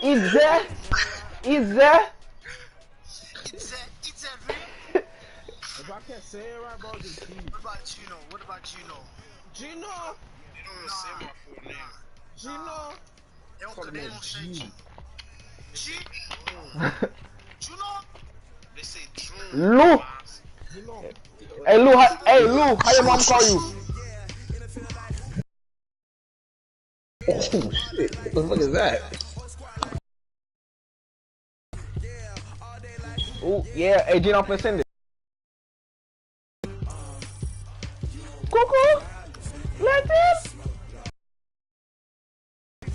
Is that? Is that? If I can't say it right, bro, just keep. What about Gino? What about Gino? Gino? You don't say my full name. Gino? They don't say Gino. Gino? They say Gino. Lou. Hey Lou, how your mom call you? Oh shit! What the fuck is that? Oh yeah, hey Gino, I'm finna send it. Cuckoo, let this.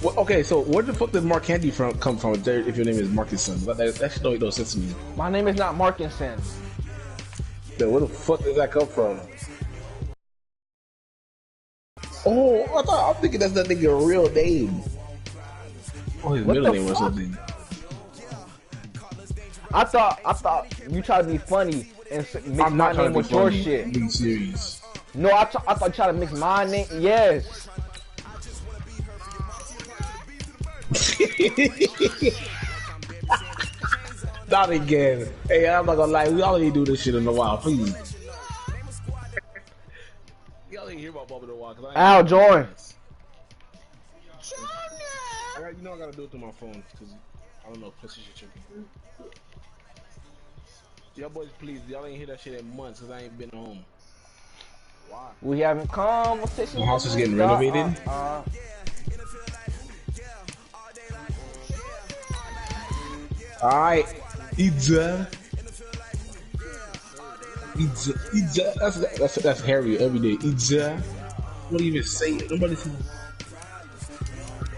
Well, okay, so where the fuck did Mark Candy come from? If your name is Markinson, that should don't make no sense to me. My name is not Markinson. Then where the fuck does that come from? Oh, I'm thinking that's that nigga real name. Oh, his middle name or something. I thought you tried to be funny and mix my name with your shit. I'm being serious. No, I thought you tried to mix my name. Yes. Not again. Hey, I'm not gonna lie. We all need to do this shit in a while, please. Y'all ain't hear about Bob in a while. Al, join. You know I gotta do it through my phone because I don't know. PlayStation chicken. Y'all boys, please. Y'all ain't hear that shit in months because I ain't been home. Why? We having conversation. My house is getting renovated. Alright, Idza. That's Harry every day. Idza. What do you even say it? Nobody says.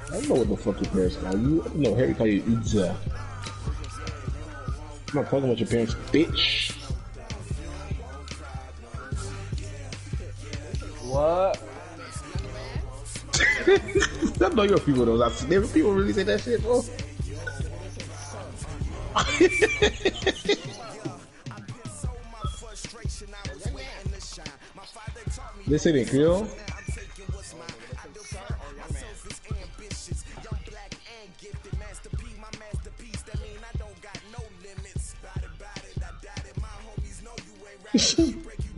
I don't know what the fuck your parents call you. No, Harry call you Idza. I'm not talking about your parents, bitch. What? I know your people though. Never people really say that shit, bro. They say they Creole?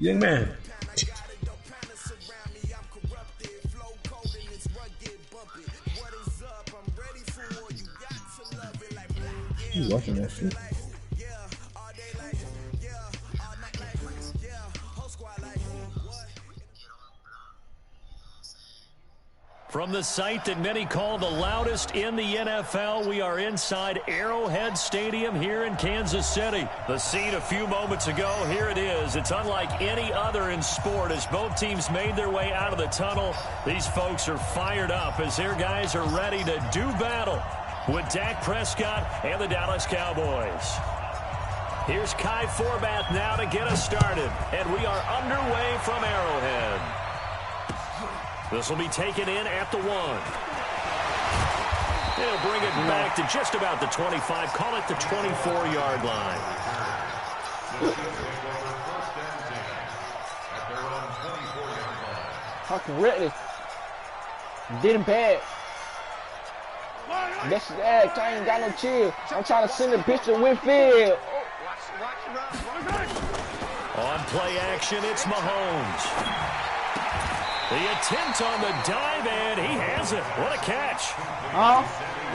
Young man. You watching that shit? From the site that many call the loudest in the NFL, we are inside Arrowhead Stadium here in Kansas City. The scene a few moments ago, here it is. It's unlike any other in sport as both teams made their way out of the tunnel. These folks are fired up as their guys are ready to do battle with Dak Prescott and the Dallas Cowboys. Here's Kai Forbath now to get us started, and we are underway from Arrowhead. This will be taken in at the 1. They'll bring it back to just about the 25, call it the 24-yard line. Fucking reckless. Didn't bad. That's that. I ain't got no chill. I'm trying to send a bitch to Winfield. On play action, it's Mahomes. The attempt on the dive, and he has it. What a catch. Huh?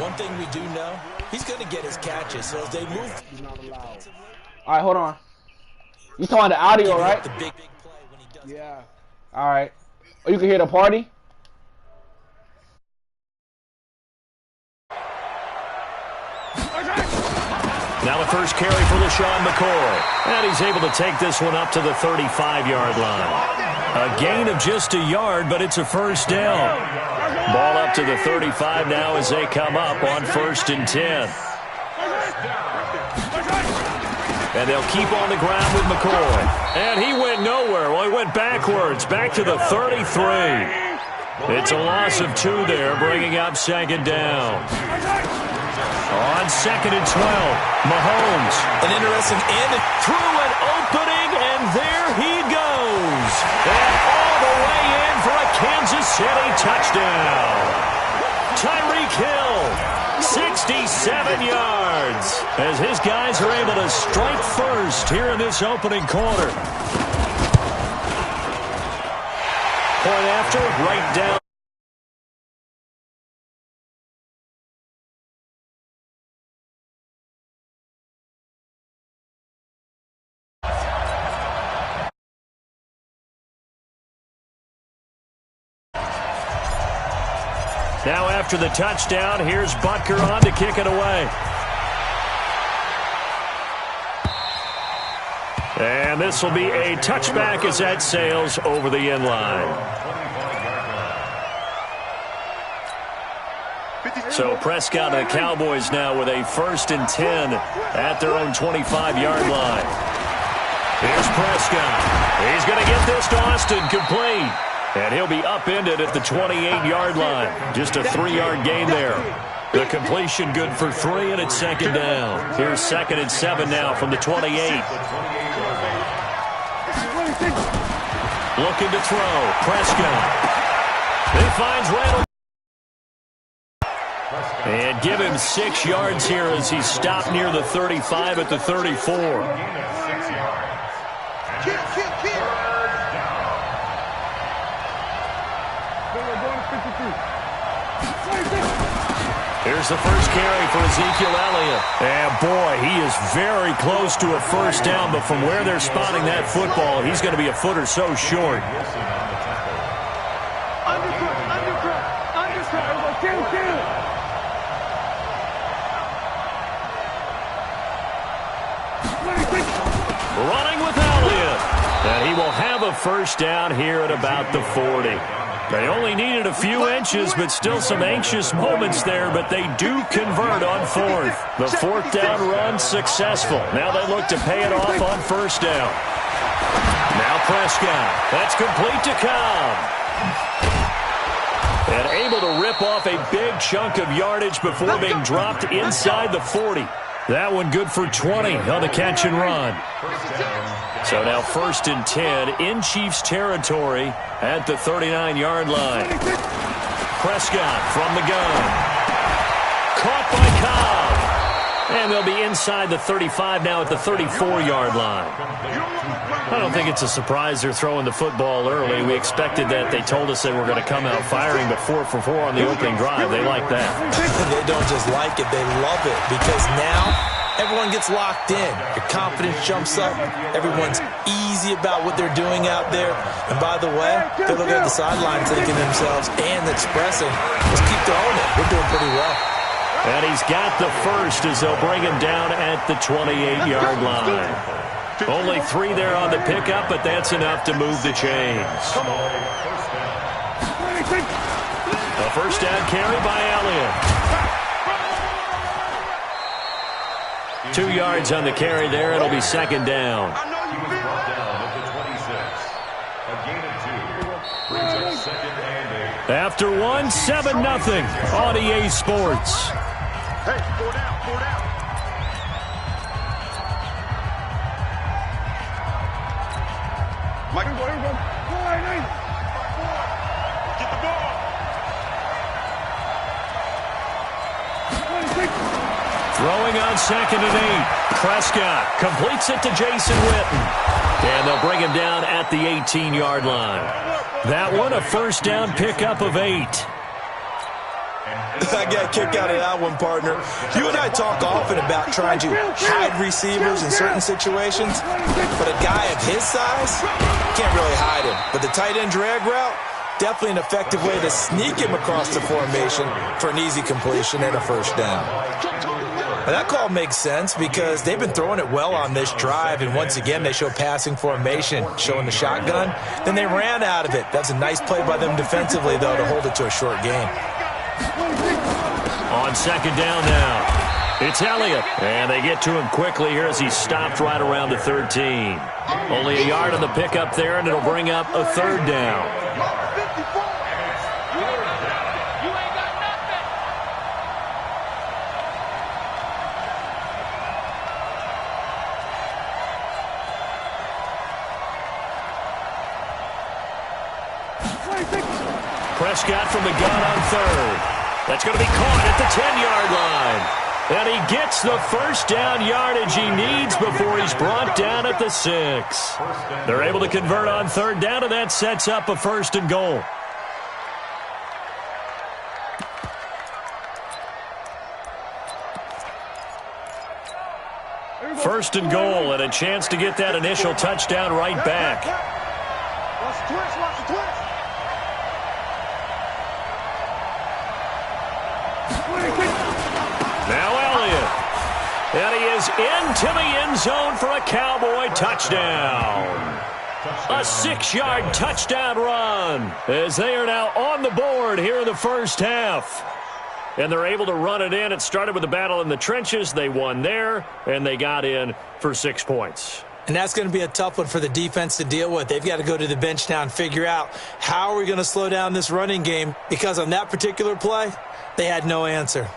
One thing we do know, he's going to get his catches. So as they move. All right, hold on. You talking the audio, right? The big play when he does. Yeah. All right. Oh, you can hear the party? Now the first carry for LaShawn McCoy. And he's able to take this one up to the 35-yard line. A gain of just a yard, but it's a first down. Ball up to the 35 now as they come up on 1st and 10. And they'll keep on the ground with McCoy. And he went nowhere. Well, he went backwards, back to the 33. It's a loss of 2 there, bringing up 2nd down. On 2nd and 12, Mahomes. An interesting end. Through an opening, and there he goes. And all the way in for a Kansas City touchdown. Tyreek Hill, 16 67 yards as his guys are able to strike first here in this opening quarter. Point after, right down. Now after the touchdown, here's Butker on to kick it away. And this will be a touchback as that sails over the end line. So Prescott and the Cowboys now with a 1st and 10 at their own 25-yard line. Here's Prescott. He's going to get this to Austin complete. And he'll be upended at the 28-yard line. Just a 3-yard gain there. The completion good for 3, and it's 2nd down. Here's 2nd and 7 now from the 28. Looking to throw. Prescott. He finds Randall. And give him 6 yards here as he stopped near the 35 at the 34. Here's the first carry for Ezekiel Elliott. And boy, he is very close to a 1st down, but from where they're spotting that football, he's going to be a foot or so short. Running with Elliott. And he will have a 1st down here at about the 40. They only needed a few inches, but still some anxious moments there, but they do convert on 4th. The 4th down run successful. Now they look to pay it off on 1st down. Now Prescott. That's complete to Cobb. And able to rip off a big chunk of yardage before being dropped inside the 40. That one good for 20 on the catch and run. So now 1st and 10 in Chiefs territory at the 39-yard line. Prescott from the gun. Caught by Cobb. And they'll be inside the 35 now at the 34-yard line. I don't think it's a surprise they're throwing the football early. We expected that. They told us they were going to come out firing, but 4 for 4 on the opening drive. They like that. They don't just like it, they love it, because now everyone gets locked in. Your confidence jumps up. Everyone's easy about what they're doing out there. And by the way, they're looking at the sideline thinking to themselves and expressing, let's keep throwing it. We're doing pretty well. And he's got the 1st as they'll bring him down at the 28-yard line. Only 3 there on the pickup, but that's enough to move the chains. A 1st down carry by Elliott. 2 yards on the carry there. It'll be 2nd down. After 1, 7-0 on EA Sports. Hey, 4 down, 4 down. Mike, here we go. Get the ball. Throwing on 2nd and 8. Prescott completes it to Jason Witten. And they'll bring him down at the 18-yard line. That one, a 1st down pickup of 8. I got a kick out of that one, partner. You and I talk often about trying to hide receivers in certain situations, but a guy of his size, can't really hide him. But the tight end drag route, definitely an effective way to sneak him across the formation for an easy completion and a 1st down. And that call makes sense because they've been throwing it well on this drive, and once again they show passing formation, showing the shotgun. Then they ran out of it. That's a nice play by them defensively, though, to hold it to a short gain. On 2nd down now, it's Elliott. And they get to him quickly here as he stopped right around the 13. Only a yard on the pickup there, and it'll bring up a 3rd down. Prescott from the gun on 3rd. That's going to be caught at the 10-yard line. gets the first down yardage he needs before he's brought down at the 6. They're able to convert on third down, and that sets up a 1st and goal. First and goal, and a chance to get that initial touchdown right back. Watch the twist, watch the twist. Now Elliott. And he is into the end zone for a Cowboy touchdown. A 6-yard touchdown run as they are now on the board here in the first half. And they're able to run it in. It started with a battle in the trenches. They won there, and they got in for 6 points. And that's going to be a tough one for the defense to deal with. They've got to go to the bench now and figure out how are we going to slow down this running game, because on that particular play, they had no answer.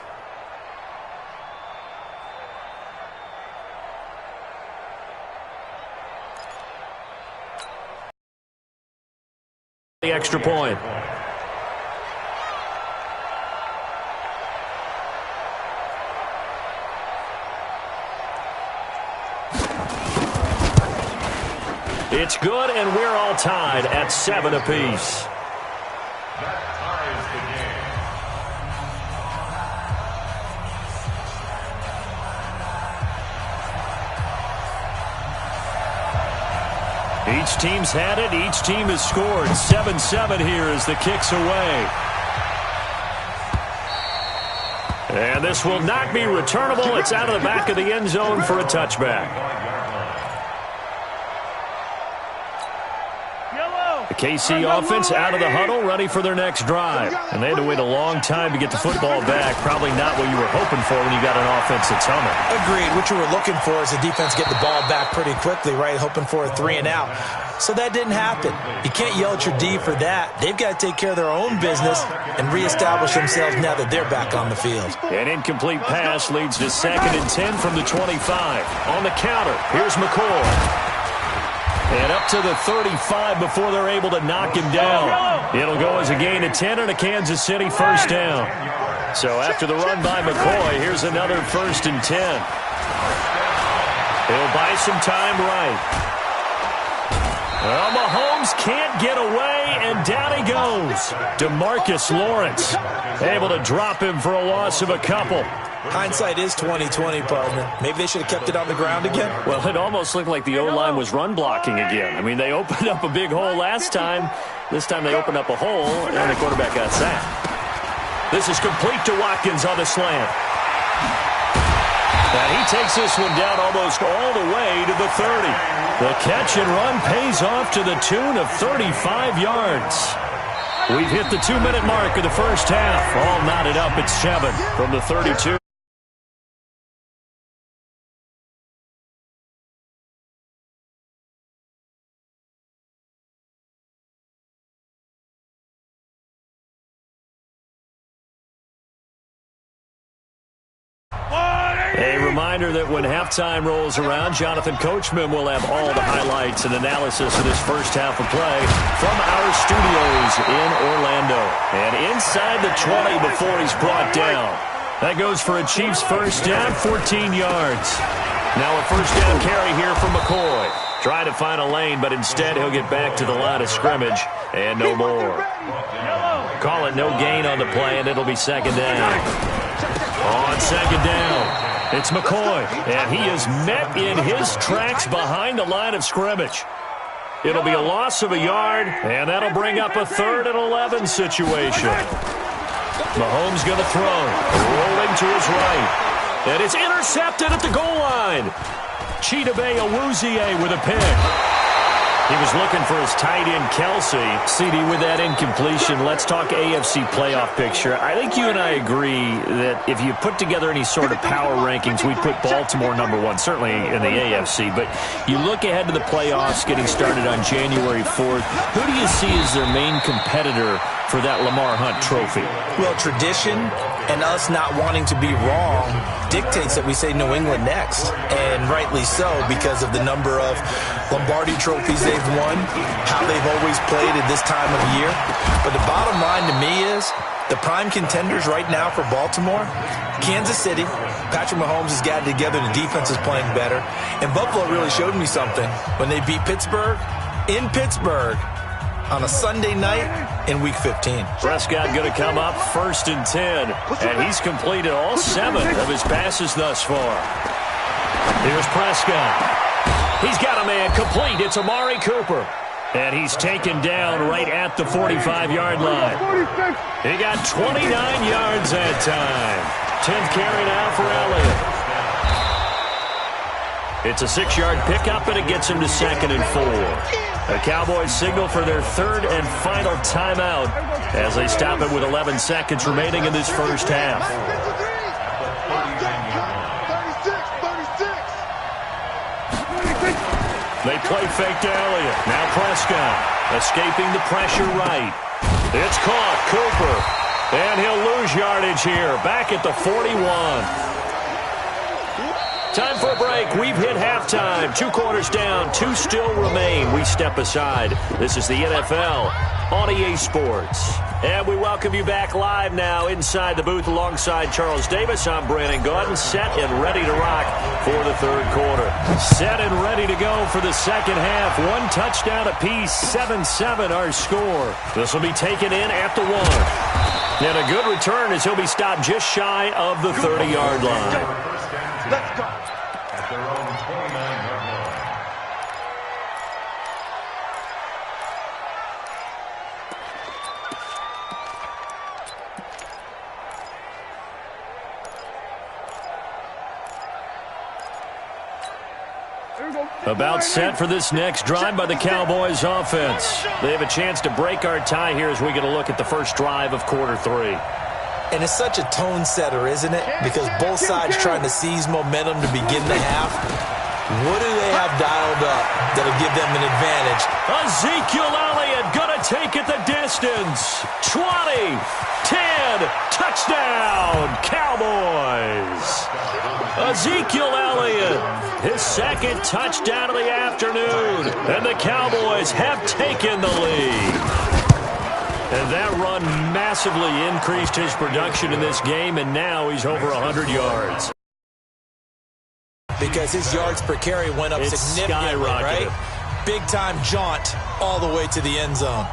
The extra point. It's good, and we're all tied at 7 apiece. Each team's had it. Each team has scored. 7-7 here as the kick's away. And this will not be returnable. It's out of the back of the end zone for a touchback. The KC offense out of the huddle, ready for their next drive. And they had to wait a long time to get the football back. Probably not what you were hoping for when you got an offense that's humming. Agreed. What you were looking for is the defense get the ball back pretty quickly, right? Hoping for a 3-and-out. So that didn't happen. You can't yell at your D for that. They've got to take care of their own business and reestablish themselves now that they're back on the field. An incomplete pass leads to 2nd and 10 from the 25. On the counter, here's McCoy. And up to the 35 before they're able to knock him down. It'll go as a gain of 10 and a Kansas City first down. So after the run by McCoy, here's another 1st and 10. He'll buy some time right. Well, Mahomes can't get away, and down he goes. DeMarcus Lawrence able to drop him for a loss of a couple. Hindsight is 20/20, partner. Maybe they should have kept it on the ground again. Well, it almost looked like the O-line was run blocking again. I mean, they opened up a big hole last time. This time they opened up a hole, and the quarterback got sacked. This is complete to Watkins on the slant. And he takes this one down almost all the way to the 30. The catch and run pays off to the tune of 35 yards. We've hit the 2-minute mark of the first half. All knotted up at 7 from the 32. A reminder that when halftime rolls around, Jonathan Coachman will have all the highlights and analysis of this first half of play from our studios in Orlando. And inside the 20 before he's brought down. That goes for a Chiefs first down, 14 yards. Now a first down carry here for McCoy. Trying to find a lane, but instead he'll get back to the line of scrimmage and no more. Call it no gain on the play, and it'll be 2nd down. On 2nd down. It's McCoy, and he is met in his tracks behind the line of scrimmage. It'll be a loss of a yard, and that'll bring up a 3rd and 11 situation. Mahomes going to throw, rolling to his right. And it's intercepted at the goal line. Chidobe Awuzie with a pick. He was looking for his tight end, Kelsey. CD, with that incompletion, let's talk AFC playoff picture. I think you and I agree that if you put together any sort of power rankings, we'd put Baltimore #1, certainly in the AFC. But you look ahead to the playoffs getting started on January 4th. Who do you see as their main competitor for that Lamar Hunt trophy? Well, tradition and us not wanting to be wrong dictates that we say New England next. And rightly so, because of the number of Lombardi trophies they've won, how they've always played at this time of year. But the bottom line to me is the prime contenders right now for Baltimore, Kansas City. Patrick Mahomes has gotten together. The defense is playing better. And Buffalo really showed me something when they beat Pittsburgh in Pittsburgh on a Sunday night in Week 15. Prescott going to come up 1st and 10. And he's completed all 7 of his passes thus far. Here's Prescott. He's got a man complete. It's Amari Cooper. And he's taken down right at the 45-yard line. He got 29 yards that time. 10th carry now for Elliott. It's a 6-yard pickup, and it gets him to 2nd and 4. The Cowboys signal for their 3rd and final timeout as they stop it with 11 seconds remaining in this first half. They play fake to Elliott. Now Prescott escaping the pressure right. It's caught. Cooper. And he'll lose yardage here. Back at the 41. Time for a break. We've hit halftime. 2 quarters down. 2 still remain. We step aside. This is the NFL on EA Sports. And we welcome you back live now inside the booth alongside Charles Davis. I'm Brandon Gaudin, set and ready to rock for the 3rd quarter. Set and ready to go for the 2nd half. 1 touchdown apiece, 7-7 our score. This will be taken in at the 1. And a good return as he'll be stopped just shy of the 30-yard line. Let's go. At their own 29-yard line. About set for this next drive by the Cowboys offense. They have a chance to break our tie here as we get a look at the first drive of quarter 3. And it's such a tone setter, isn't it? Because both sides trying to seize momentum to begin the half. What do they have dialed up that'll give them an advantage? Ezekiel Elliott gonna take it the distance. 20, 10, touchdown, Cowboys. Ezekiel Elliott, his 2nd touchdown of the afternoon. And the Cowboys have taken the lead. And that run massively increased his production in this game, and now he's over 100 yards. Because his yards per carry went up significantly, right? Big-time jaunt all the way to the end zone.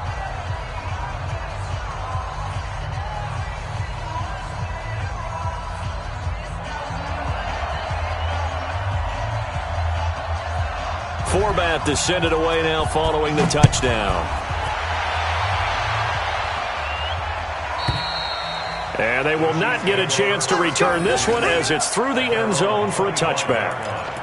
Forbath to send it away now following the touchdown. And they will not get a chance to return this one as it's through the end zone for a touchback.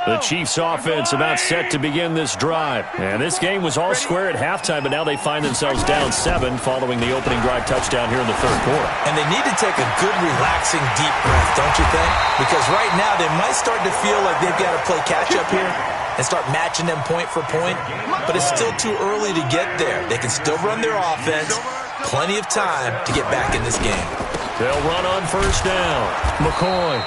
The Chiefs offense about set to begin this drive. And this game was all square at halftime, but now they find themselves down 7 following the opening drive touchdown here in the 3rd quarter. And they need to take a good, relaxing, deep breath, don't you think? Because right now they might start to feel like they've got to play catch-up here and start matching them point for point. But it's still too early to get there. They can still run their offense. Plenty of time to get back in this game. They'll run on 1st down. McCoy.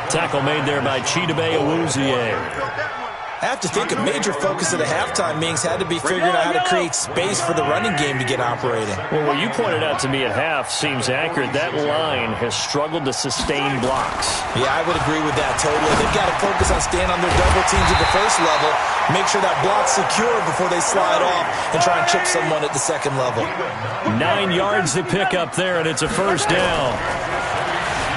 Tackle made there by Chidobe Awuzie. I have to think a major focus of the halftime meetings had to be figuring out how to create space for the running game to get operating. Well, what you pointed out to me at half seems accurate. That line has struggled to sustain blocks. Yeah, I would agree with that totally. They've got to focus on staying on their double teams at the 1st level, make sure that block's secure before they slide off and try and chip someone at the 2nd level. 9 yards to pick up there, and it's a 1st down.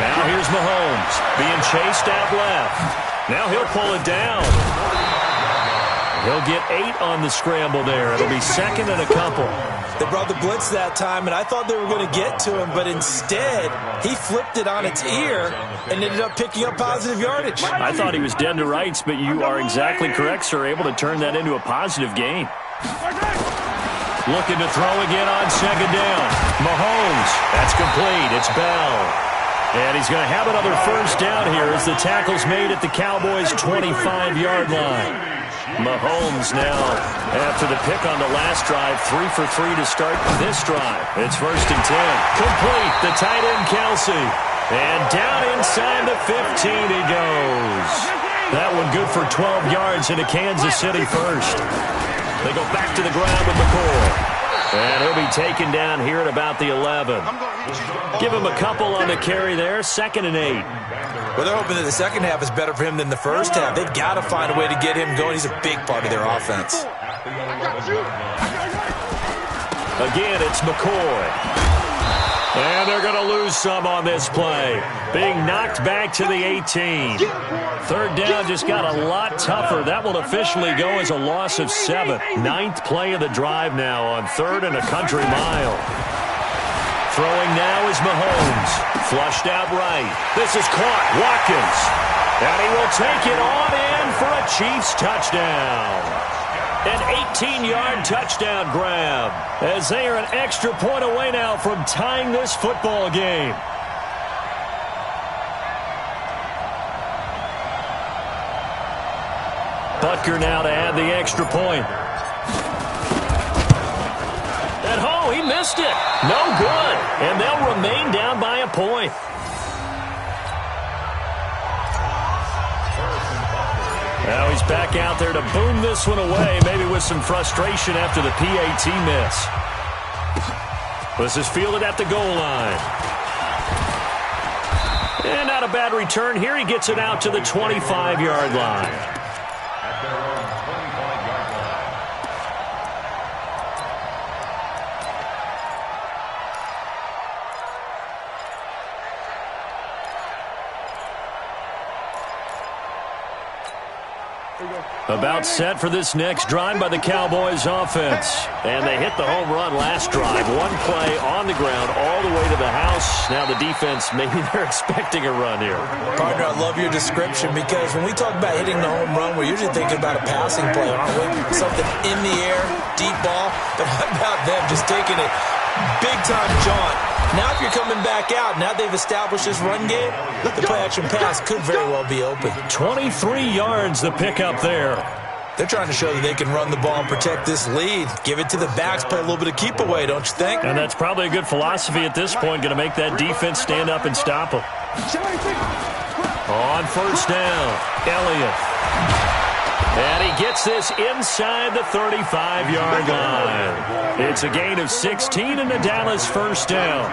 Now here's Mahomes being chased out left. Now he'll pull it down. He'll get 8 on the scramble there. It'll be second and a couple. They brought the blitz that time, and I thought they were going to get to him, but instead, he flipped it on its ear and ended up picking up positive yardage. I thought he was dead to rights, but you are exactly correct, sir. Able to turn that into a positive gain. Looking to throw again on second down. Mahomes. That's complete. It's Bell. And he's going to have another first down here as the tackle's made at the Cowboys' 25-yard line. Mahomes now, after the pick on the last drive, 3 for 3 to start this drive. It's first and 10. Complete. The tight end, Kelsey. And down inside the 15 he goes. That one good for 12 yards into Kansas City first. They go back to the ground with McCoy. And he'll be taken down here at about the 11. Give him a couple on the carry there. Second and 8. Well, they're hoping that the second half is better for him than the first half. They've got to find a way to get him going. He's a big part of their offense. Again, it's McCoy. And they're going to lose some on this play. Being knocked back to the 18. Third down just got a lot tougher. That will officially go as a loss of 7. 9th play of the drive now on 3rd and a country mile. Throwing now is Mahomes. Flushed out right. This is caught. Watkins. And he will take it on in for a Chiefs touchdown. An 18-yard touchdown grab as they are an extra point away now from tying this football game. Butker now to add the extra point. And oh, he missed it. No good. And they'll remain down by a point. Now he's back out there to boom this one away, maybe with some frustration after the PAT miss. This is fielded at the goal line. And not a bad return here. He gets it out to the 25-yard line. About set for this next drive by the Cowboys offense. And they hit the home run last drive. One play on the ground all the way to the house. Now the defense, maybe they're expecting a run here. Partner, I love your description because when we talk about hitting the home run, we're usually thinking about a passing play, aren't we? Something in the air, deep ball. But how about them just taking it big-time jaunt? Now if you're coming back out, now they've established this run game, the play-action pass could very well be open. 23 yards the pickup there. They're trying to show that they can run the ball and protect this lead. Give it to the backs, play a little bit of keep away, don't you think? And that's probably a good philosophy at this point, going to make that defense stand up and stop them. On first down, Elliott. And he gets this inside the 35-yard line. It's a gain of 16 and a Dallas first down.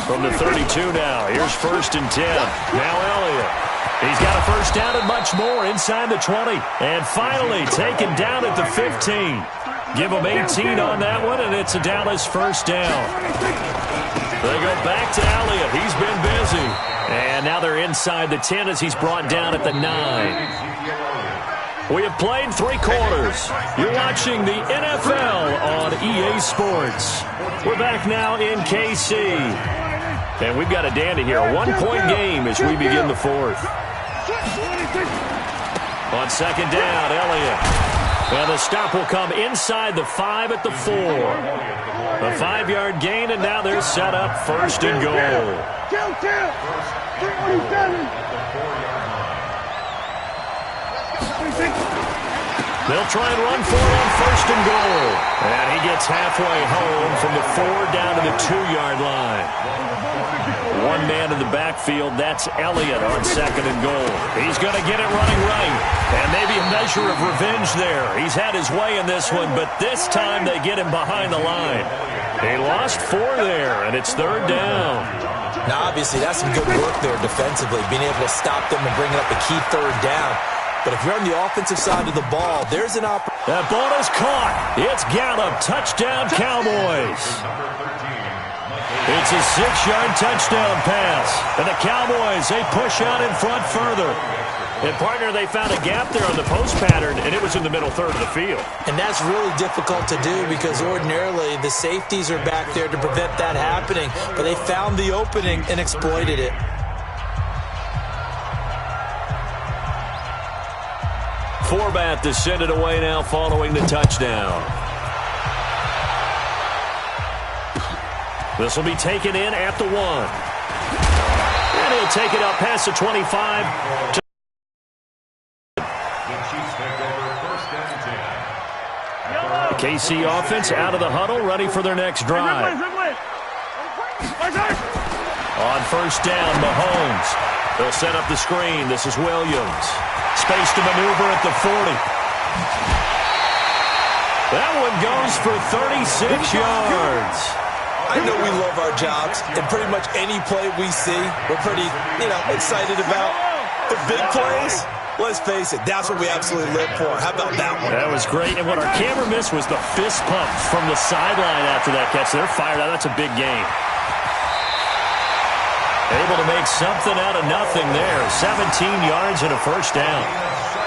From the 32 now, here's first and 10. Now Elliott. He's got a first down and much more inside the 20. And finally taken down at the 15. Give him 18 on that one, and it's a Dallas first down. They go back to Elliott. He's been busy. And now they're inside the 10 as he's brought down at the 9. We have played 3 quarters. You're watching the NFL on EA Sports. We're back now in KC. And we've got a dandy here. A 1-point game as we begin the 4th. On second down, Elliott. And the stop will come inside the 5 at the 4. A 5-yard gain, and now they're set up first and goal. They'll try and run for it on first and goal. And he gets halfway home from the 4 down to the 2-yard line. One man in the backfield, that's Elliott on second and goal. He's going to get it running right. And maybe a measure of revenge there. He's had his way in this one, but this time they get him behind the line. He lost 4 there, and it's third down. Now, obviously, that's some good work there defensively, being able to stop them and bring up a key third down. But if you're on the offensive side of the ball, there's an opportunity. That ball is caught. It's Gallup. Touchdown, Cowboys. It's a 6-yard touchdown pass. And the Cowboys, they push out in front further. And, partner, they found a gap there on the post pattern, and it was in the middle third of the field. And that's really difficult to do because ordinarily the safeties are back there to prevent that happening. But they found the opening and exploited it. Forbat to send it away now following the touchdown. This will be taken in at the 1. And he'll take it up past the 25. KC offense out of the huddle, ready for their next drive. On first down, Mahomes. They'll set up the screen. This is Williams. Space to maneuver at the 40. That one goes for 36 yards. I know we love our jobs, and pretty much any play we see, we're pretty, excited about. But big plays, let's face it, that's what we absolutely live for. How about that one? That was great, and what our camera missed was the fist pump from the sideline after that catch. They're fired out. That's a big game. Able to make something out of nothing there. 17 yards and a first down.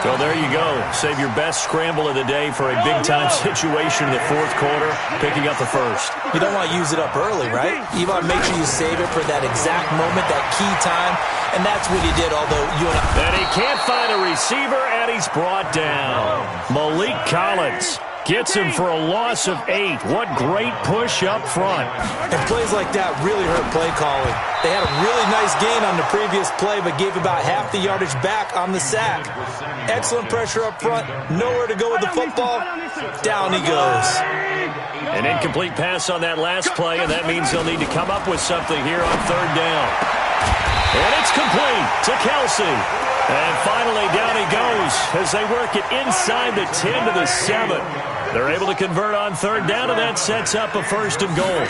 So there you go. Save your best scramble of the day for a big-time situation in the fourth quarter, picking up the first. You don't want to use it up early, right? You want to make sure you save it for that exact moment, that key time, and that's what he did, although you and I... And he can't find a receiver, and he's brought down. Malik Collins gets him for a loss of 8. What great push up front. And plays like that really hurt play calling. They had a really nice gain on the previous play, but gave about half the yardage back on the sack. Excellent pressure up front. Nowhere to go with the football. Down he goes. An incomplete pass on that last play, and that means they'll need to come up with something here on third down. And it's complete to Kelsey. And finally, down he goes as they work it inside the 10 to the 7. They're able to convert on third down, and that sets up a first and goal.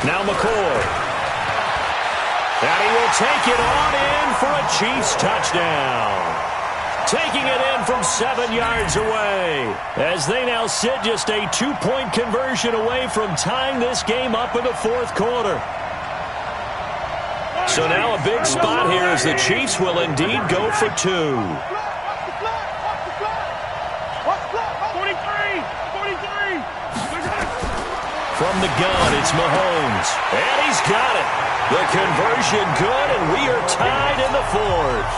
Now McCoy. And he will take it on in for a Chiefs touchdown. Taking it in from 7 yards away as they now sit just a 2-point conversion away from tying this game up in the fourth quarter. So now a big spot here as the Chiefs will indeed go for 2. From the gun, it's Mahomes. And he's got it. The conversion good, and we are tied in the fourth.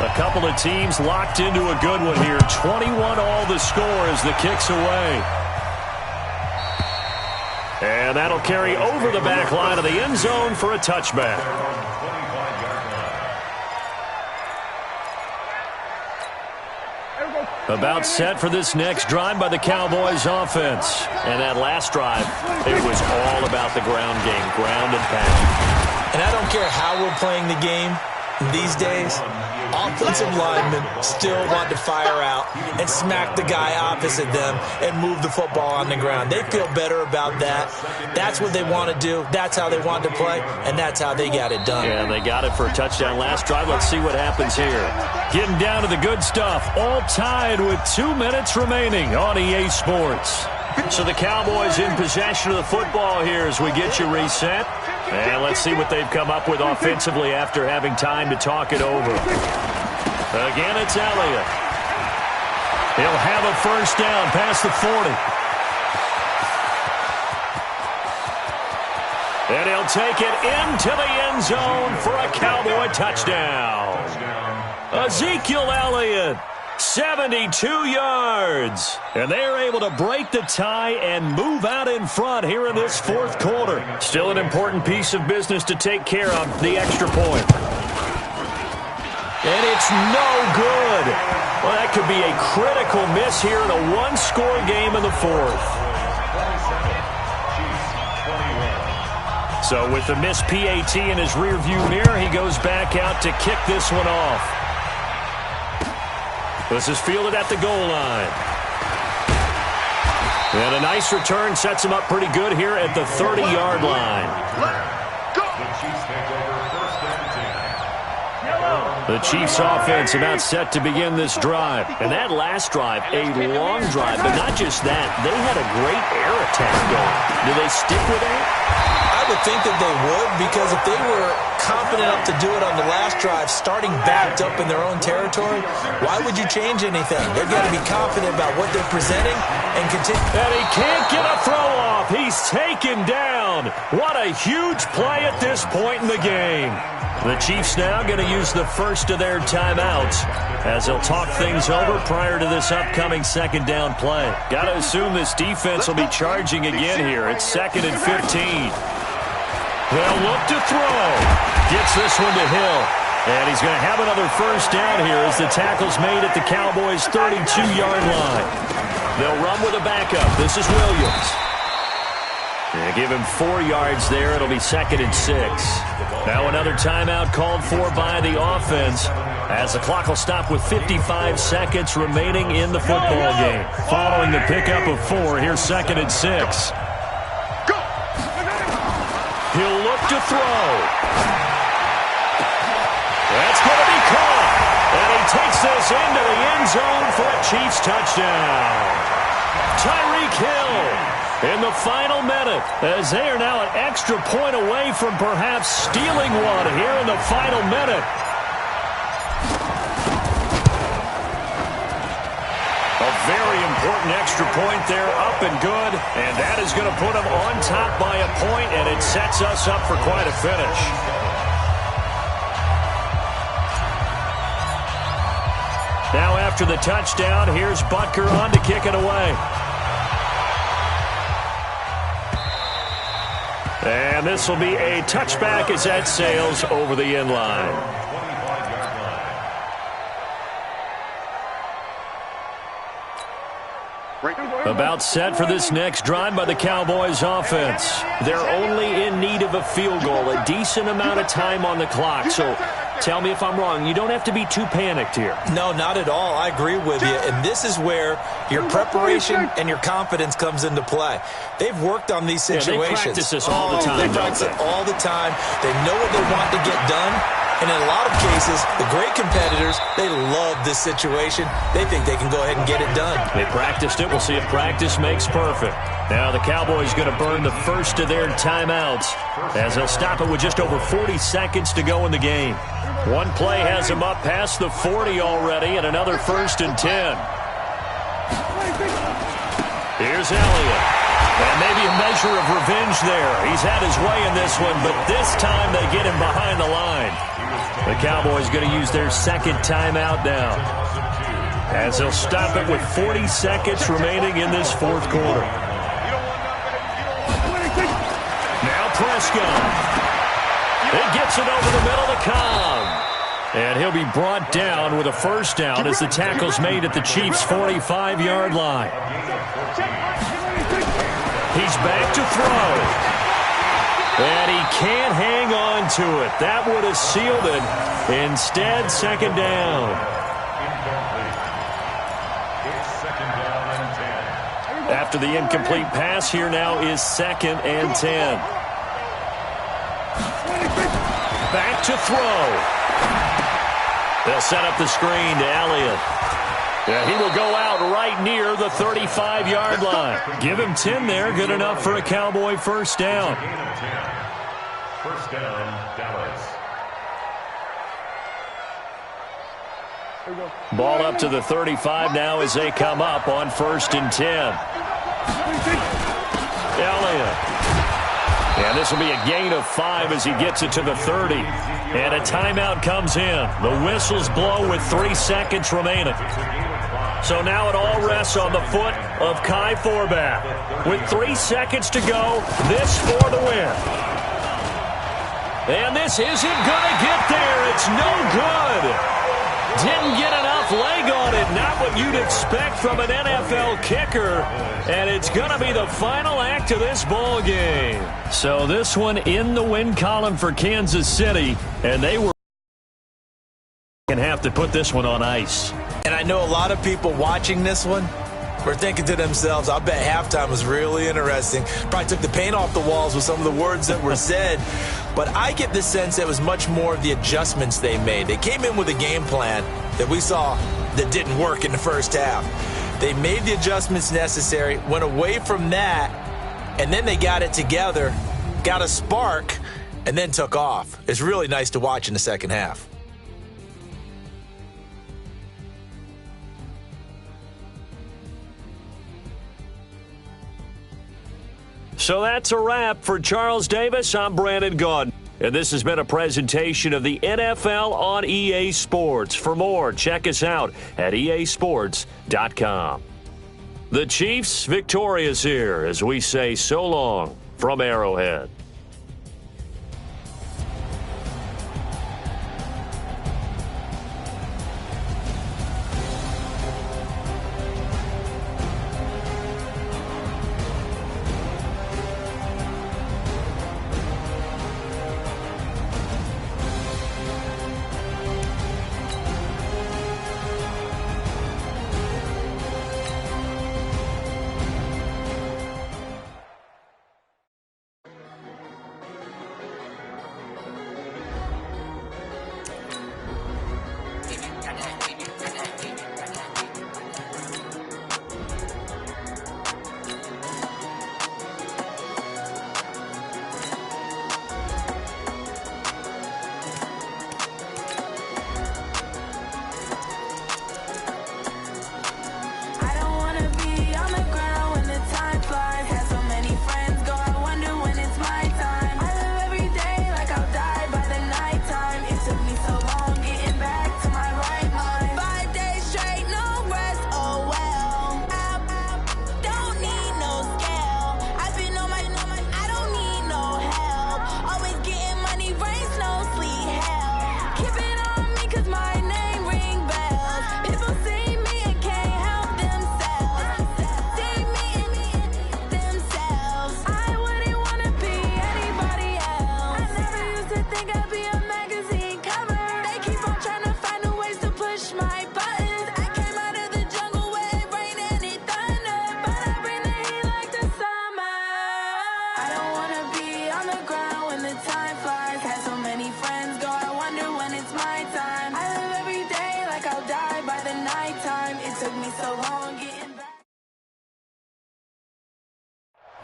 A couple of teams locked into a good one here. 21 all the score as the kick's away. And that'll carry over the back line of the end zone for a touchback. About set for this next drive by the Cowboys offense. And that last drive, it was all about the ground game, ground and pound. And I don't care how we're playing the game these days, offensive linemen still want to fire out and smack the guy opposite them and move the football on the ground. They feel better about that. That's what they want to do. That's how they want to play, and that's how they got it done. Yeah, they got it for a touchdown last drive. Let's see what happens here. Getting down to the good stuff. All tied with 2 minutes remaining on EA Sports. So the Cowboys in possession of the football here as we get you reset. And let's see what they've come up with offensively after having time to talk it over. Again, it's Elliott. He'll have a first down past the 40. And he'll take it into the end zone for a Cowboy touchdown. Ezekiel Elliott. 72 yards. And they're able to break the tie and move out in front here in this fourth quarter. Still an important piece of business to take care of, the extra point. And it's no good. Well, that could be a critical miss here in a one-score game in the fourth. So with the missed PAT in his rearview mirror, he goes back out to kick this one off. This is fielded at the goal line. And a nice return sets him up pretty good here at the 30-yard line. The Chiefs offense about set to begin this drive. And that last drive, a long drive, but not just that. They had a great air attack going. Do they stick with that? I would think that they would, because if they were confident enough to do it on the last drive, starting backed up in their own territory, why would you change anything? They've got to be confident about what they're presenting and continue. And he can't get a throw off. He's taken down. What a huge play at this point in the game. The Chiefs now going to use the first of their timeouts as they'll talk things over prior to this upcoming second down play. Got to assume this defense will be charging again here. It's 2nd and 15. They'll look to throw. Gets this one to Hill. And he's going to have another first down here as the tackle's made at the Cowboys' 32-yard line. They'll run with a backup. This is Williams. They give him 4 yards there. It'll be 2nd and 6. Now another timeout called for by the offense as the clock will stop with 55 seconds remaining in the football game. Following the pickup of 4, here's 2nd and 6. He'll look to throw. That's going to be caught. And he takes this into the end zone for a Chiefs touchdown. Tyreek Hill in the final minute, as they are now an extra point away from perhaps stealing one here in the final minute. A very important extra point there, up and good, and that is going to put them on top by a point, and it sets us up for quite a finish. Now after the touchdown, here's Butker on to kick it away. And this will be a touchback as that sails over the end line. About set for this next drive by the Cowboys offense. They're only in need of a field goal, a decent amount of time on the clock. So tell me if I'm wrong. You don't have to be too panicked here. No, not at all. I agree with you. And this is where your preparation and your confidence comes into play. They've worked on these situations. Yeah, they practice this all the time. They practice it all the time. They know what they want to get done. And in a lot of cases, the great competitors, they love this situation. They think they can go ahead and get it done. They practiced it. We'll see if practice makes perfect. Now the Cowboys going to burn the first of their timeouts as they'll stop it with just over 40 seconds to go in the game. One play has them up past the 40 already, and another 1st and 10. Here's Elliott. And maybe a measure of revenge there. He's had his way in this one, but this time they get him behind the line. The Cowboys going to use their second timeout now as they'll stop it with 40 seconds remaining in this fourth quarter. Now Prescott. It gets it over the middle to Cobb. And he'll be brought down with a first down as the tackle's made at the Chiefs' 45-yard line. He's back to throw. And he can't hang on to it. That would have sealed it. Instead, second down. After the incomplete pass, here now is 2nd and 10. Back to throw. They'll set up the screen to Elliott. Yeah, he will go out right near the 35-yard line. Give him 10 there. Good enough for a Cowboy first down. First down, Dallas. Ball up to the 35 now as they come up on 1st and 10. Elliott. And this will be a gain of 5 as he gets it to the 30. And a timeout comes in. The whistles blow with 3 seconds remaining. So now it all rests on the foot of Kai Forbath. With 3 seconds to go, this for the win. And this isn't going to get there. It's no good. Didn't get enough leg on it. Not what you'd expect from an NFL kicker. And it's going to be the final act of this ball game. So this one in the win column for Kansas City. And they were going to have to put this one on ice. And I know a lot of people watching this one were thinking to themselves, I bet halftime was really interesting. Probably took the paint off the walls with some of the words that were said. But I get the sense it was much more of the adjustments they made. They came in with a game plan that we saw that didn't work in the first half. They made the adjustments necessary, went away from that, and then they got it together got a spark, and then took off. It's really nice to watch in the second half. So that's a wrap for Charles Davis. I'm Brandon Gaudin. And this has been a presentation of the NFL on EA Sports. For more, check us out at easports.com. The Chiefs victorious here as we say so long from Arrowhead.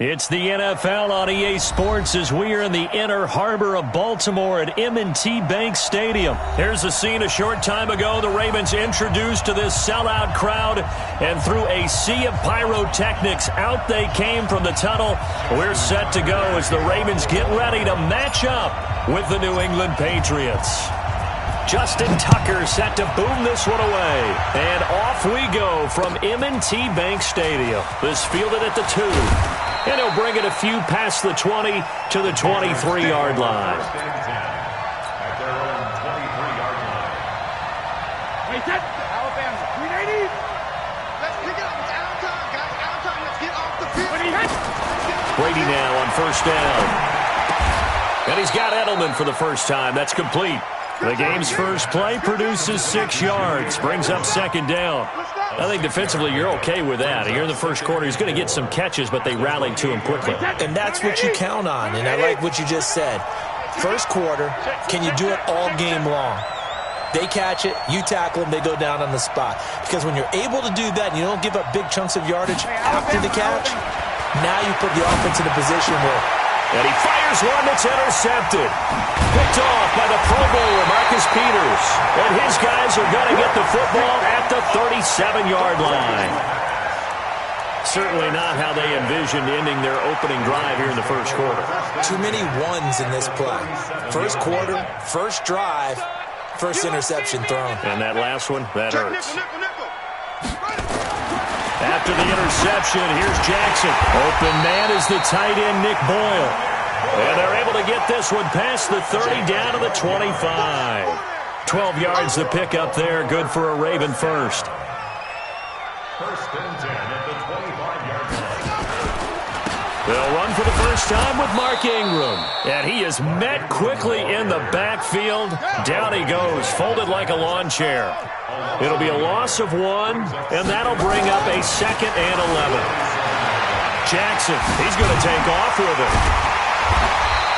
It's the NFL on EA Sports as we are in the inner harbor of Baltimore at M&T Bank Stadium. Here's a scene a short time ago. The Ravens introduced to this sellout crowd, and through a sea of pyrotechnics, out they came from the tunnel. We're set to go as the Ravens get ready to match up with the New England Patriots. Justin Tucker set to boom this one away. And off we go from M&T Bank Stadium. This fielded at the 2. And he'll bring it a few past the 20 to the 23-yard line. At their own 23-yard line. Wait, that's Alabama. 380. Let's pick it up. It's out time, guys. Out time. Let's get off the field. Brady now on first down. And he's got Edelman for the first time. That's complete. The game's first play produces 6 yards. Brings up second down. I think defensively you're okay with that. Here in the first quarter, he's going to get some catches, but they rallied to him quickly. And that's what you count on, and I like what you just said. First quarter, can you do it all game long? They catch it, you tackle them, they go down on the spot. Because when you're able to do that and you don't give up big chunks of yardage after the catch, now you put the offense in a position where... And he fires one that's intercepted. Picked off by the Pro Bowler, Marcus Peters. And his guys are going to get the football at the 37-yard line. Certainly not how they envisioned ending their opening drive here in the first quarter. Too many ones in this play. First quarter, first drive, first interception thrown. And that last one, that hurts. After the interception, here's Jackson. Open man is the tight end, Nick Boyle. And they're able to get this one past the 30 down to the 25. 12 yards to pick up there. Good for a Raven first. First and 10 at the 25-yard line. They'll run for the first time with Mark Ingram. And he is met quickly in the backfield. Down he goes, folded like a lawn chair. It'll be a loss of 1, and that'll bring up a 2nd and 11. Jackson, he's going to take off with it.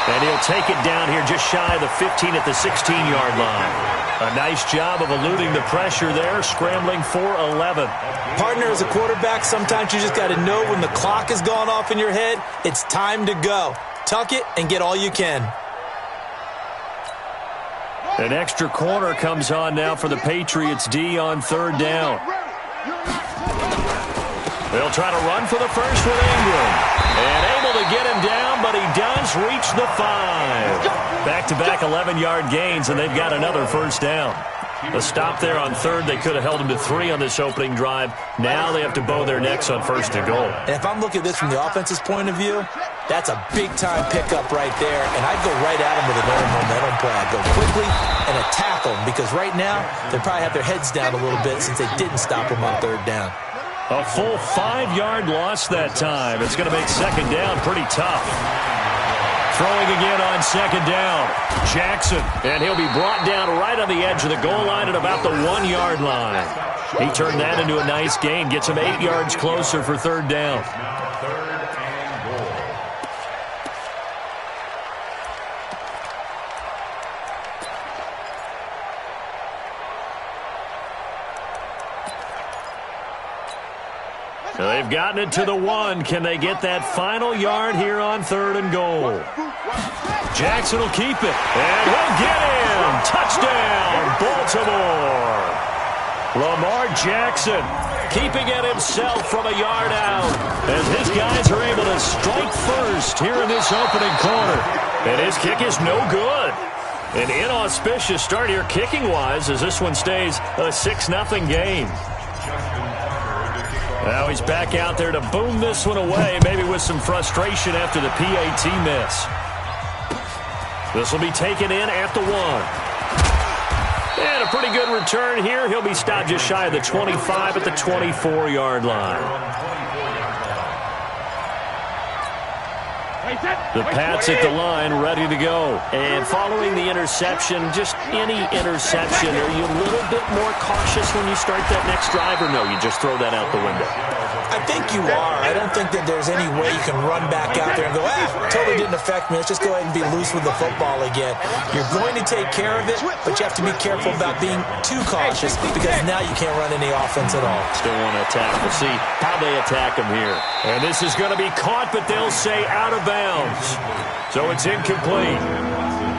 And he'll take it down here just shy of the 15 at the 16-yard line. A nice job of eluding the pressure there, scrambling for 11. Partner, as a quarterback, sometimes you just got to know when the clock has gone off in your head, it's time to go. Tuck it and get all you can. An extra corner comes on now for the Patriots D on third down. They'll try to run for the first with Ingram. And able to get him down, but he does reach the 5. Back-to-back 11-yard gains, and they've got another first down. A stop there on third. They could have held him to 3 on this opening drive. Now they have to bow their necks on first and goal. And if I'm looking at this from the offense's point of view, that's a big-time pickup right there. And I'd go right at him with another momentum play. I'd go quickly and attack them because right now they probably have their heads down a little bit since they didn't stop him on third down. A full 5-yard loss that time. It's going to make second down pretty tough. Throwing again on second down. Jackson, and he'll be brought down right on the edge of the goal line at about the 1-yard line. He turned that into a nice gain, gets him 8 yards closer for third down. They've gotten it to the 1. Can they get that final yard here on third and goal? Jackson will keep it, and he'll get in. Touchdown, Baltimore. Lamar Jackson keeping it himself from a yard out. As his guys are able to strike first here in this opening quarter. And his kick is no good. An inauspicious start here kicking-wise as this one stays a 6-0 game. Now he's back out there to boom this one away, maybe with some frustration after the PAT miss. This will be taken in at the 1. And a pretty good return here. He'll be stopped just shy of the 25 at the 24-yard line. The Pats at the line, ready to go. And following the interception, just any interception, are you a little bit more cautious when you start that next drive, or no, you just throw that out the window? I think you are. I don't think that there's any way you can run back out there and go, totally didn't affect me. Let's just go ahead and be loose with the football again. You're going to take care of it, but you have to be careful about being too cautious because now you can't run any offense at all. Still want to attack. We'll see how they attack him here. And this is going to be caught, but they'll say out of bounds. So it's incomplete.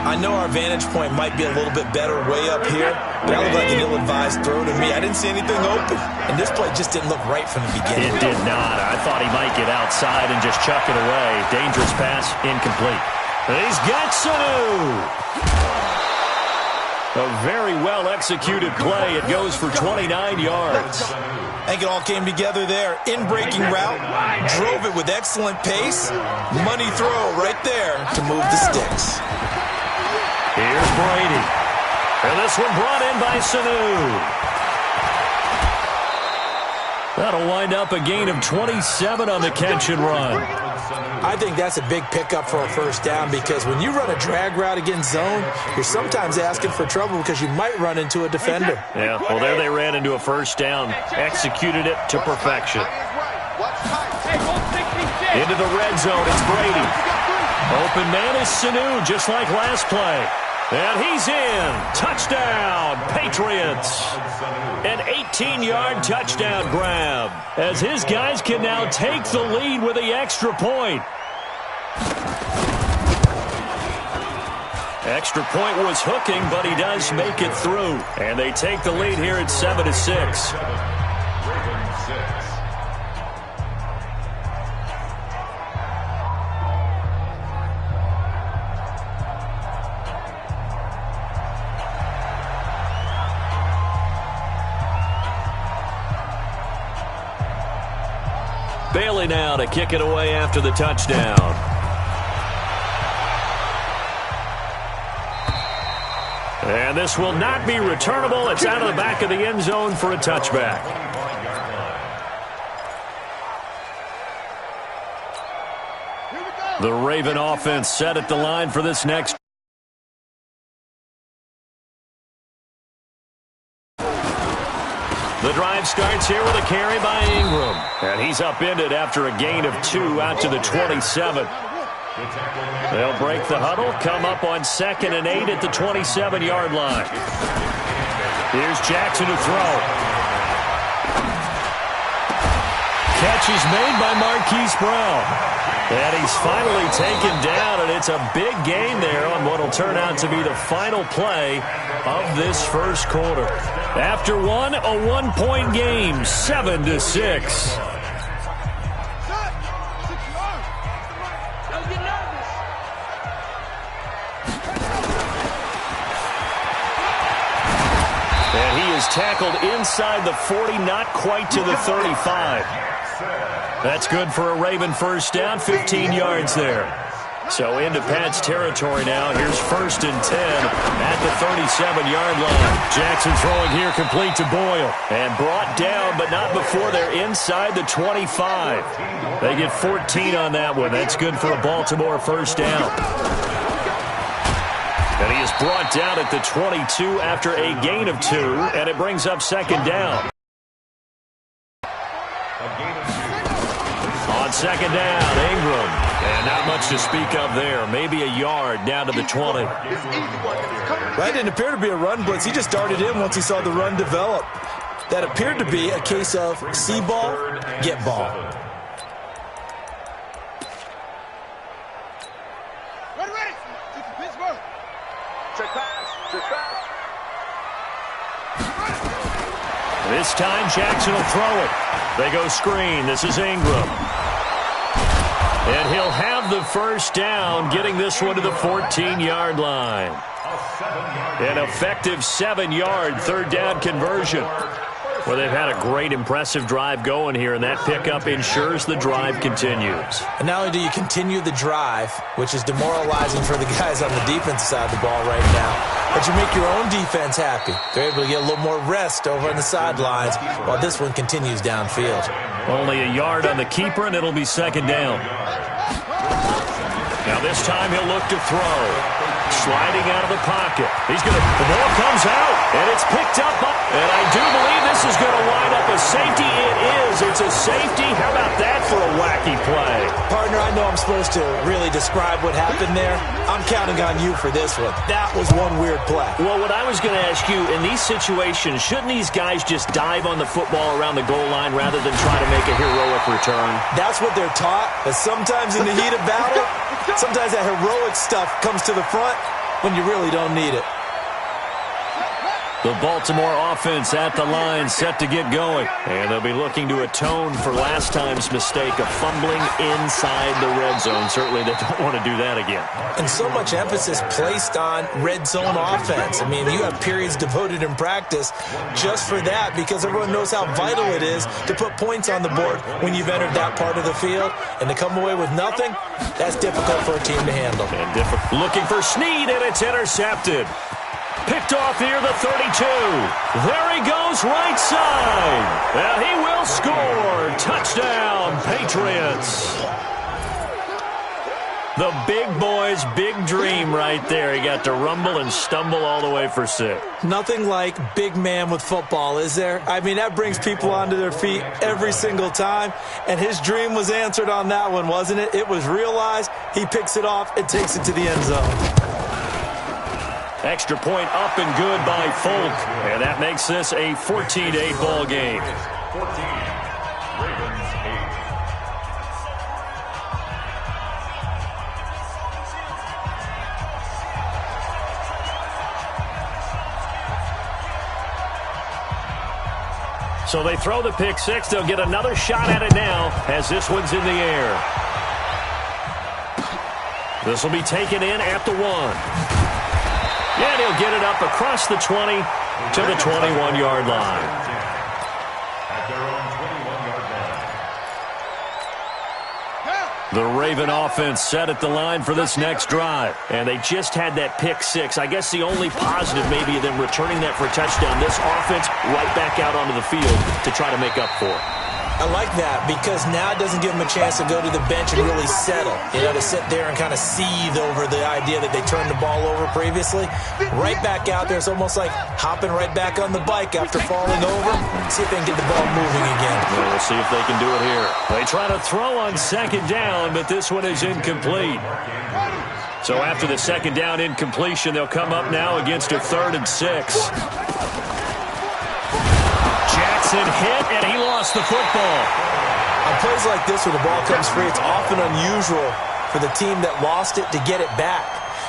I know our vantage point might be a little bit better way up here, but that looked like an ill-advised throw to me. I didn't see anything open, and this play just didn't look right from the beginning. It did not. I thought he might get outside and just chuck it away. Dangerous pass, incomplete. And he's got Sanu. A very well-executed play. It goes for 29 yards. I think it all came together there. In-breaking route, drove it with excellent pace. Money throw right there to move the sticks. Here's Brady. And this one brought in by Sanu. That'll wind up a gain of 27 on the catch and run. I think that's a big pickup for a first down because when you run a drag route against zone, you're sometimes asking for trouble because you might run into a defender. Yeah, well, there they ran into a first down, executed it to perfection. Into the red zone, it's Brady. Open man is Sanu, just like last play. And he's in. Touchdown, Patriots. An 18-yard touchdown grab as his guys can now take the lead with the extra point. Extra point was hooking, but he does make it through. And they take the lead here at 7-6. Bailey now to kick it away after the touchdown. And this will not be returnable. It's out of the back of the end zone for a touchback. The Raven offense set at the line for this next. The drive starts here with a carry by Ingram. And he's upended after a gain of 2 out to the 27. They'll break the huddle, come up on 2nd and 8 at the 27-yard line. Here's Jackson to throw. catch is made by Marquise Brown. And he's finally taken down, and it's a big gain there on what will turn out to be the final play of this first quarter. After one, a one-point game, 7-6. And he is tackled inside the 40, not quite to the 35. That's good for a Raven first down, 15 yards there. So into Pat's territory now. Here's 1st and 10 at the 37-yard line. Jackson throwing here complete to Boyle. And brought down, but not before they're inside the 25. They get 14 on that one. That's good for a Baltimore first down. And he is brought down at the 22 after a gain of 2, and it brings up 2nd down. On 2nd down, Ingram. And not much to speak of there. Maybe a yard down to the 20. That didn't appear to be a run blitz. He just darted in once he saw the run develop. That appeared to be a case of see ball, get ball. Ready. Pittsburgh. Check pass. This time Jackson will throw it. They go screen. This is Ingram. And he'll have the first down, getting this one to the 14-yard line. An effective 7-yard third down conversion. Well, they've had a great, impressive drive going here, and that pickup ensures the drive continues. And not only do you continue the drive, which is demoralizing for the guys on the defensive side of the ball right now, but you make your own defense happy. They're able to get a little more rest over on the sidelines while this one continues downfield. Only a yard on the keeper, and it'll be 2nd down. Now this time he'll look to throw. Sliding out of the pocket. The ball comes out, and it's picked up. And I do believe this is going to wind up a safety. It is. It's a safety. How about that for a wacky play? Partner, I know I'm supposed to really describe what happened there. I'm counting on you for this one. That was one weird play. Well, what I was going to ask you, in these situations, shouldn't these guys just dive on the football around the goal line rather than try to make a heroic return? That's what they're taught, but sometimes in the heat of battle, sometimes that heroic stuff comes to the front when you really don't need it. The Baltimore offense at the line, set to get going. And they'll be looking to atone for last time's mistake of fumbling inside the red zone. Certainly they don't want to do that again. And so much emphasis placed on red zone offense. I mean, you have periods devoted in practice just for that because everyone knows how vital it is to put points on the board when you've entered that part of the field. And to come away with nothing, that's difficult for a team to handle. And looking for Snead, and it's intercepted. Picked off near the 32. There he goes, right side. And he will score. Touchdown, Patriots. The big boy's big dream right there. He got to rumble and stumble all the way for 6. Nothing like big man with football, is there? I mean, that brings people onto their feet every single time. And his dream was answered on that one, wasn't it? It was realized. He picks it off and takes it to the end zone. Extra point up and good by Folk. And that makes this a 14-8 ball game. 14, Ravens 8. So they throw the pick 6. They'll get another shot at it now as this one's in the air. This will be taken in at the 1. And he'll get it up across the 20 to the 21-yard line. at their own 21-yard line. The Raven offense set at the line for this next drive. And they just had that pick 6. I guess the only positive maybe them returning that for a touchdown. This offense right back out onto the field to try to make up for it. I like that because now it doesn't give them a chance to go to the bench and really settle. You know, to sit there and kind of seethe over the idea that they turned the ball over previously. Right back out there. It's almost like hopping right back on the bike after falling over. See if they can get the ball moving again. Well, we'll see if they can do it here. They try to throw on 2nd down, but this one is incomplete. So after the 2nd down incompletion, they'll come up now against a 3rd and 6. Jackson hit, and he lost the football. On plays like this where the ball comes free, it's often unusual for the team that lost it to get it back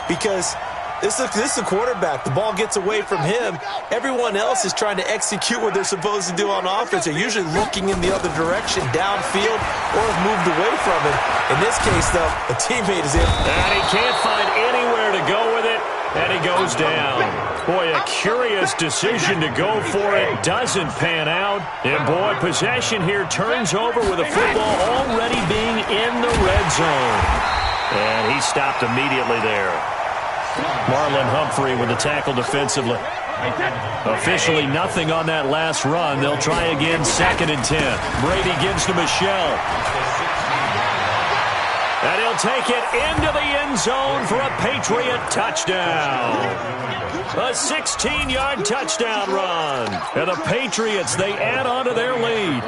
because this is the quarterback. The ball gets away from him. Everyone else is trying to execute what they're supposed to do on offense. They're usually looking in the other direction, downfield, or have moved away from it. In this case, though, a teammate is in. And he can't find anywhere to go with it, and he goes down. Boy, a curious decision to go for it. Doesn't pan out. And, boy, possession here turns over with a football already being in the red zone. And he stopped immediately there. Marlon Humphrey with the tackle defensively. Officially nothing on that last run. They'll try again, 2nd and 10. Brady gives to Michel. And he'll take it into the end zone for a Patriot touchdown. A 16-yard touchdown run. And the Patriots, they add on to their lead.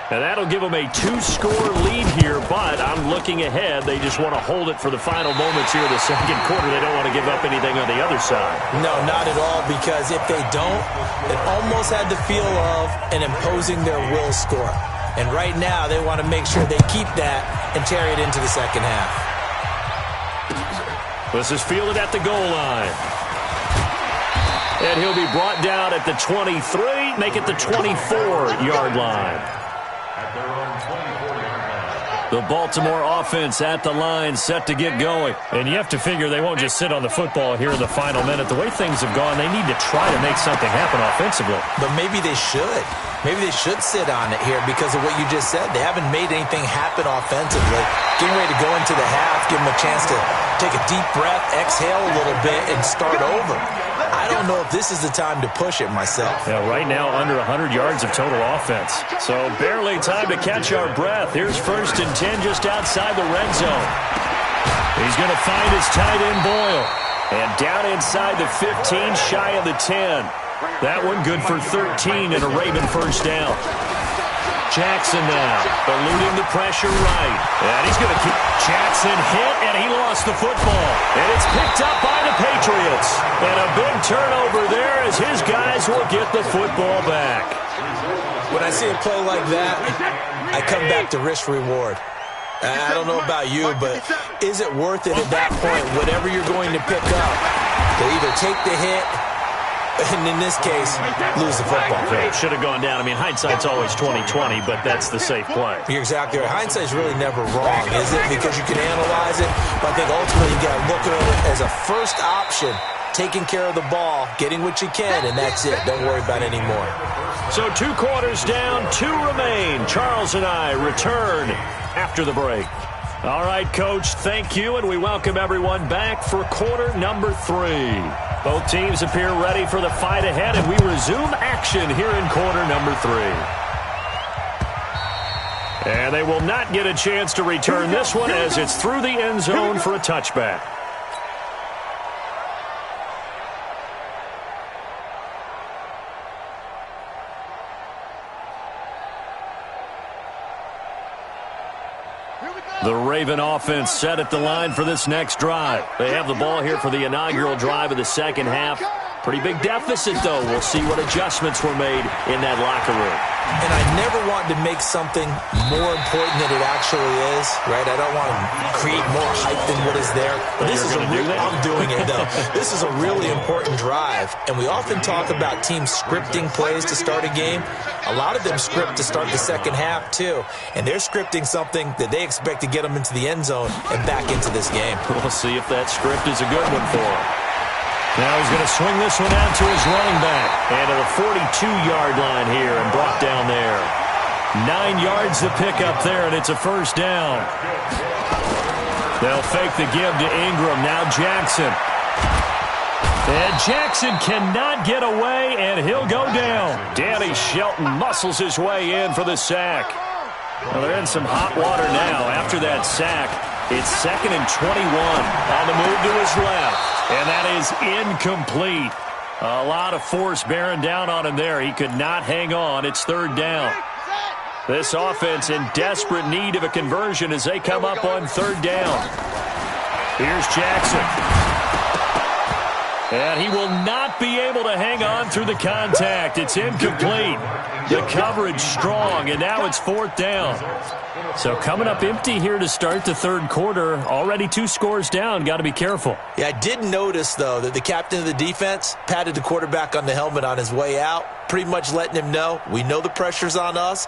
And that'll give them a 2-score lead here, but I'm looking ahead. They just want to hold it for the final moments here of the second quarter. They don't want to give up anything on the other side. No, not at all, because if they don't, it almost had the feel of an imposing their will score. And right now, they want to make sure they keep that and carry it into the second half. This is fielded at the goal line. And he'll be brought down at the 23, make it the 24-yard line. The Baltimore offense at the line, set to get going. And you have to figure they won't just sit on the football here in the final minute. The way things have gone, they need to try to make something happen offensively. But maybe they should. Maybe they should sit on it here because of what you just said. They haven't made anything happen offensively. Getting ready to go into the half, give them a chance to take a deep breath, exhale a little bit, and start over. I don't know if this is the time to push it myself. Yeah, right now under 100 yards of total offense. So barely time to catch our breath. Here's 1st and 10 just outside the red zone. He's going to find his tight end Boyle. And down inside the 15, shy of the 10. That one good for 13 and a Raven first down. Jackson now, eluding the pressure right. And he's going to keep Jackson hit, and he lost the football. And it's picked up by the Patriots. And a big turnover there as his guys will get the football back. When I see a play like that, I come back to risk-reward. I don't know about you, but is it worth it at that point, whatever you're going to pick up, to either take the hit, and in this case, lose the football? Yeah, should have gone down. I mean, hindsight's always 20/20, but that's the safe play. You're exactly right. Hindsight's really never wrong, is it? Because you can analyze it, but I think ultimately you got to look at it as a first option, taking care of the ball, getting what you can, and that's it. Don't worry about any more. So 2 quarters down, 2 remain. Charles and I return after the break. All right, Coach, thank you, and we welcome everyone back for quarter number 3. Both teams appear ready for the fight ahead, and we resume action here in quarter number 3. And they will not get a chance to return this one as it's through the end zone for a touchback. The Raven offense set at the line for this next drive. They have the ball here for the inaugural drive of the second half. Pretty big deficit, though. We'll see what adjustments were made in that locker room. And I never want to make something more important than it actually is, right? I don't want to create more hype than what is there. But this is I'm doing it, though. This is a really important drive. And we often talk about teams scripting plays to start a game. A lot of them script to start the second half, too. And they're scripting something that they expect to get them into the end zone and back into this game. We'll see if that script is a good one for them. Now he's going to swing this one out to his running back. And to the 42-yard line here and brought down there. 9 yards to pick up there, and it's a first down. They'll fake the give to Ingram. Now Jackson. And Jackson cannot get away, and he'll go down. Danny Shelton muscles his way in for the sack. Well, they're in some hot water now after that sack. It's 2nd and 21 on the move to his left. And that is incomplete. A lot of force bearing down on him there. He could not hang on. It's 3rd down. This offense in desperate need of a conversion as they come up on 3rd down. Here's Jackson. And he will not be able to hang on through the contact. It's incomplete. The coverage strong, and now it's 4th down. So coming up empty here to start the third quarter. Already 2 scores down. Got to be careful. Yeah, I did notice, though, that the captain of the defense patted the quarterback on the helmet on his way out, pretty much letting him know, we know the pressure's on us.